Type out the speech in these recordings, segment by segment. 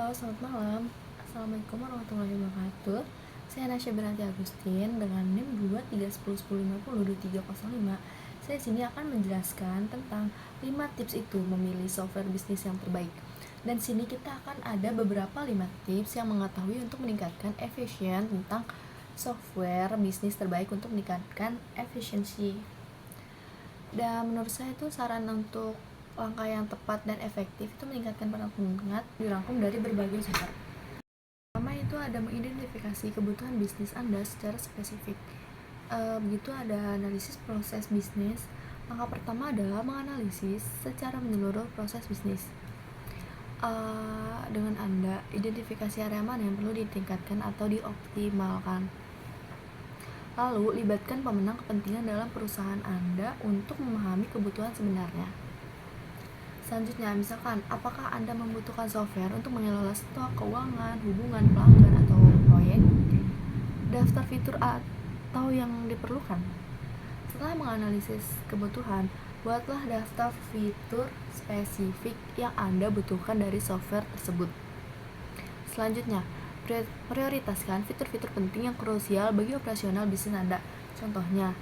Halo, selamat malam. Assalamualaikum warahmatullahi wabarakatuh. Saya Nasya Beranti Agustin dengan NIM 23110502305. Saya di sini akan menjelaskan tentang 5 tips itu memilih software bisnis yang terbaik. Dan sini kita akan ada beberapa 5 tips yang mengetahui untuk meningkatkan efisien tentang software bisnis terbaik untuk meningkatkan efisiensi. Dan menurut saya itu saran untuk langkah yang tepat dan efektif itu meningkatkan penat dirangkum dari berbagai sumber. Pertama itu ada mengidentifikasi kebutuhan bisnis Anda secara spesifik. Begitu ada analisis proses bisnis. Langkah pertama adalah menganalisis secara menyeluruh proses bisnis. Dengan Anda identifikasi area mana yang perlu ditingkatkan atau dioptimalkan. Lalu, libatkan pemenang kepentingan dalam perusahaan Anda untuk memahami kebutuhan sebenarnya. Selanjutnya, misalkan, apakah Anda membutuhkan software untuk mengelola stok, keuangan, hubungan pelanggan, atau proyek? Daftar fitur atau yang diperlukan. Setelah menganalisis kebutuhan, buatlah daftar fitur spesifik yang Anda butuhkan dari software tersebut. Selanjutnya, prioritaskan fitur-fitur penting yang krusial bagi operasional bisnis Anda. Contohnya,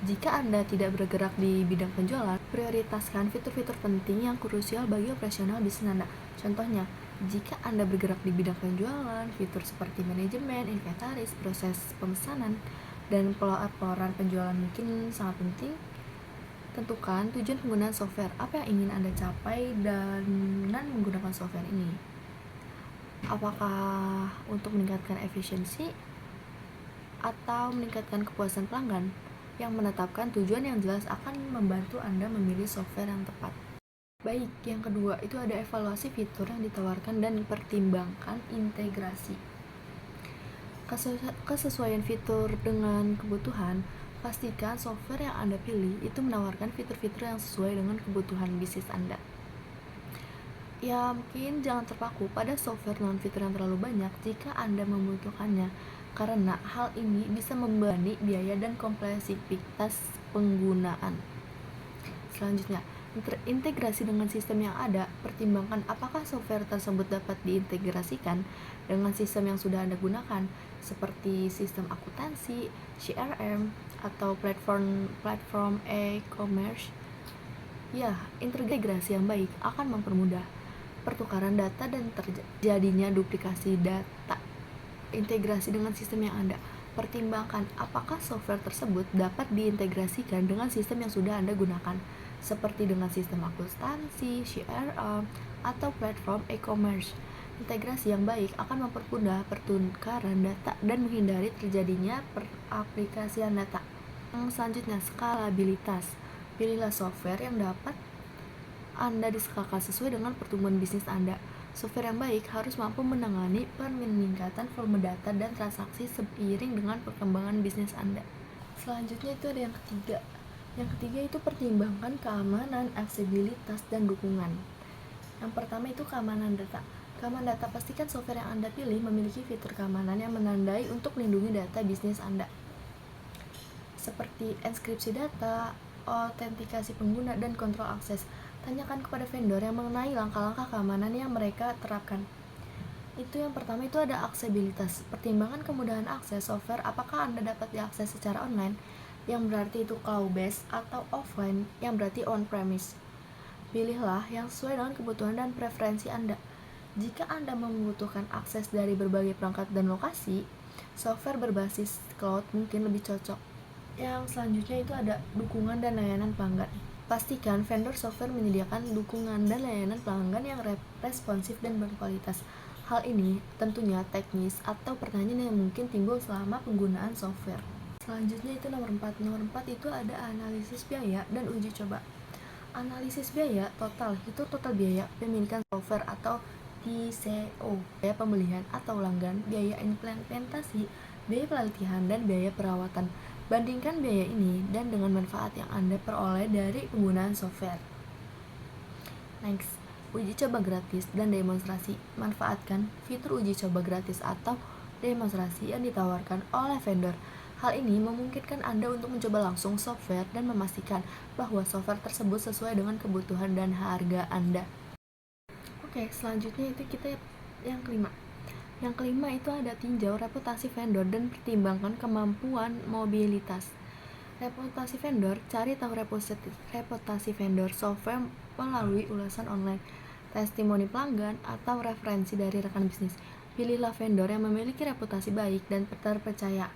jika Anda tidak bergerak di bidang penjualan, prioritaskan fitur-fitur penting yang krusial bagi operasional bisnis Anda. Contohnya, jika Anda bergerak di bidang penjualan, fitur seperti manajemen, inventaris, proses pemesanan, dan pelaporan penjualan mungkin sangat penting. Tentukan tujuan penggunaan software, apa yang ingin Anda capai dengan menggunakan software ini. Apakah untuk meningkatkan efisiensi atau meningkatkan kepuasan pelanggan? Yang menetapkan tujuan yang jelas akan membantu Anda memilih software yang tepat. Baik, yang kedua itu ada evaluasi fitur yang ditawarkan dan pertimbangkan integrasi. Kesesuaian fitur dengan kebutuhan. Pastikan software yang Anda pilih itu menawarkan fitur-fitur yang sesuai dengan kebutuhan bisnis Anda. Ya, mungkin jangan terpaku pada software non-fitur yang terlalu banyak jika Anda membutuhkannya, karena hal ini bisa membebani biaya dan kompleksitas penggunaan. Selanjutnya, integrasi dengan sistem yang ada. Pertimbangkan apakah software tersebut dapat diintegrasikan dengan sistem yang sudah Anda gunakan, seperti sistem akuntansi, CRM, atau platform e-commerce. Ya, integrasi yang baik akan mempermudah pertukaran data dan terjadinya duplikasi data. Integrasi dengan sistem yang Anda. Pertimbangkan apakah software tersebut dapat diintegrasikan dengan sistem yang sudah Anda gunakan, seperti dengan sistem akuntansi, CRM, atau platform e-commerce. Integrasi yang baik akan mempermudah pertukaran data dan menghindari terjadinya peraplikasian data. Selanjutnya, skalabilitas. Pilihlah software yang dapat Anda diskalakan sesuai dengan pertumbuhan bisnis Anda. Software yang baik harus mampu menangani peningkatan volume data dan transaksi seiring dengan perkembangan bisnis Anda. Selanjutnya itu ada yang ketiga. Yang ketiga itu pertimbangkan keamanan, aksesibilitas, dan dukungan. Yang pertama itu keamanan data. Keamanan data, pastikan software yang Anda pilih memiliki fitur keamanan yang menandai untuk melindungi data bisnis Anda, seperti enkripsi data, autentikasi pengguna, dan kontrol akses. Tanyakan kepada vendor yang mengenai langkah-langkah keamanan yang mereka terapkan. Itu yang pertama itu ada aksesibilitas. Pertimbangkan kemudahan akses software, apakah Anda dapat diakses secara online, yang berarti itu cloud-based, atau offline, yang berarti on-premise. Pilihlah yang sesuai dengan kebutuhan dan preferensi Anda. Jika Anda membutuhkan akses dari berbagai perangkat dan lokasi, software berbasis cloud mungkin lebih cocok. Yang selanjutnya itu ada dukungan dan layanan pelanggan. Pastikan vendor software menyediakan dukungan dan layanan pelanggan yang responsif dan berkualitas. Hal ini tentunya teknis atau pertanyaan yang mungkin timbul selama penggunaan software. Selanjutnya itu nomor 4. Nomor 4 itu ada analisis biaya dan uji coba. Analisis biaya total, itu total biaya pemilikan software atau TCO, biaya pembelian atau langgan, biaya implementasi, biaya pelatihan, dan biaya perawatan. Bandingkan biaya ini dan dengan manfaat yang Anda peroleh dari penggunaan software. Next, uji coba gratis dan demonstrasi. Manfaatkan fitur uji coba gratis atau demonstrasi yang ditawarkan oleh vendor. Hal ini memungkinkan Anda untuk mencoba langsung software dan memastikan bahwa software tersebut sesuai dengan kebutuhan dan harga Anda. Oke, selanjutnya itu kita Yang kelima, itu ada tinjau reputasi vendor dan pertimbangkan kemampuan mobilitas. Reputasi vendor, cari tahu reputasi vendor software melalui ulasan online, testimoni pelanggan, atau referensi dari rekan bisnis. Pilihlah vendor yang memiliki reputasi baik dan terpercaya.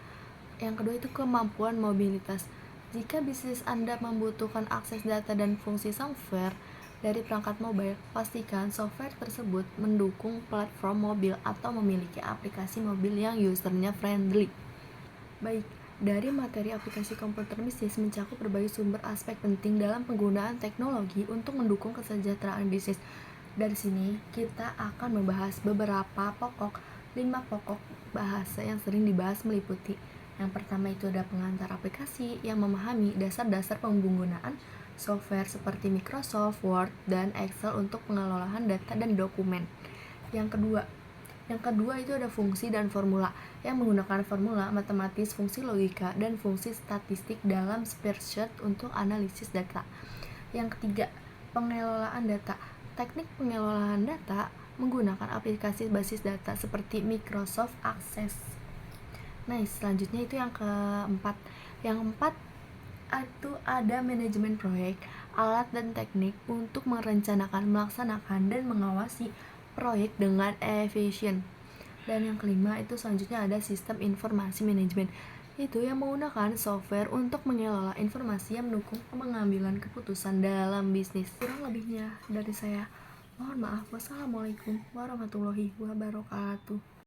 Yang kedua itu kemampuan mobilitas. Jika bisnis Anda membutuhkan akses data dan fungsi software dari perangkat mobile, pastikan software tersebut mendukung platform mobil atau memiliki aplikasi mobil yang usernya friendly. Baik, dari materi aplikasi komputer bisnis mencakup berbagai sumber aspek penting dalam penggunaan teknologi untuk mendukung kesejahteraan bisnis. Dari sini, kita akan membahas beberapa 5 pokok bahasa yang sering dibahas meliputi. Yang pertama itu ada pengantar aplikasi yang memahami dasar-dasar penggunaan software seperti Microsoft Word dan Excel untuk pengelolaan data dan dokumen. Yang kedua itu ada fungsi dan formula yang menggunakan formula matematis, fungsi logika, dan fungsi statistik dalam spreadsheet untuk analisis data. Yang ketiga, pengelolaan data. Teknik pengelolaan data menggunakan aplikasi basis data seperti Microsoft Access. Nah, selanjutnya itu yang keempat. Yang keempat itu ada manajemen proyek, alat dan teknik untuk merencanakan, melaksanakan, dan mengawasi proyek dengan efisien. Dan yang kelima itu selanjutnya ada sistem informasi manajemen, itu yang menggunakan software untuk mengelola informasi yang mendukung pengambilan keputusan dalam bisnis. Kurang lebihnya dari saya, mohon maaf. Wassalamualaikum warahmatullahi wabarakatuh.